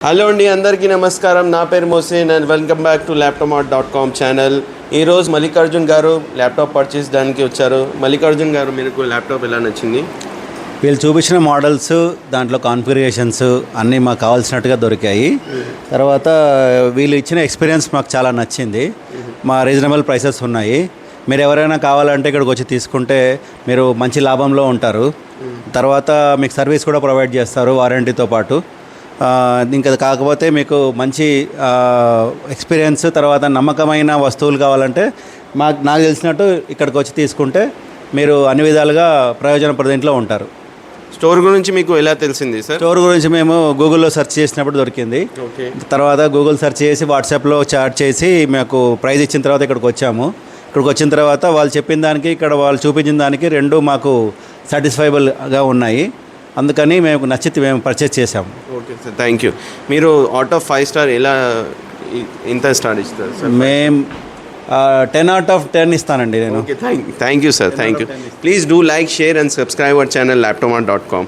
Hello అండి, అందరికీ నమస్కారం. నా పేరు Mohsin and welcome back to laptopmart.com channel. ఈరోజు మల్లికార్జున్ గారు ల్యాప్టాప్ పర్చేస్ దానికి వచ్చారు. మల్లికార్జున్ గారు, మీకు ల్యాప్టాప్ ఎలా నచ్చింది? వీళ్ళు చూపించిన మోడల్స్, దాంట్లో కాన్ఫిగరేషన్స్ అన్నీ మాకు కావాల్సినట్టుగా దొరికాయి. తర్వాత వీళ్ళు ఇచ్చిన ఎక్స్పీరియన్స్ మాకు చాలా నచ్చింది. మా రీజనబుల్ ప్రైసెస్ ఉన్నాయి. మీరు ఎవరైనా కావాలంటే ఇక్కడికి వచ్చి తీసుకుంటే మీరు మంచి లాభంలో ఉంటారు. తర్వాత మీకు సర్వీస్ కూడా ప్రొవైడ్ చేస్తారు వారంటీతో పాటు. ఇంకా కాకపోతే మీకు మంచి ఎక్స్పీరియన్స్, తర్వాత నమ్మకమైన వస్తువులు కావాలంటే నాకు తెలిసినట్టు ఇక్కడికి వచ్చి తీసుకుంటే మీరు అన్ని విధాలుగా ప్రయోజనప్రదంలో ఉంటారు. స్టోర్ గురించి మీకు ఎలా తెలిసింది సార్? స్టోర్ గురించి మేము గూగుల్లో సెర్చ్ చేసినప్పుడు దొరికింది. ఓకే. తర్వాత గూగుల్ సెర్చ్ చేసి వాట్సాప్లో చాట్ చేసి మాకు ప్రైజ్ ఇచ్చిన తర్వాత ఇక్కడికి వచ్చాము. ఇక్కడికి వచ్చిన తర్వాత వాళ్ళు చెప్పిన దానికి ఇక్కడ వాళ్ళు చూపించిన దానికి రెండు మాకు సాటిస్ఫైబుల్గా ఉన్నాయి. అందుకని మేము నచ్చితే మేము పర్చేస్ చేసాము. Okay sir, thank you. మీరు అవుట్ ఆఫ్ 5 స్టార్ ఎలా ఇంత స్టార్ ఇస్తారు సార్? మేము 10 out of 10 ఇస్తానండి నేను. Okay, thank you sir, thank you. Please do like, share and subscribe our channel laptopmart.com.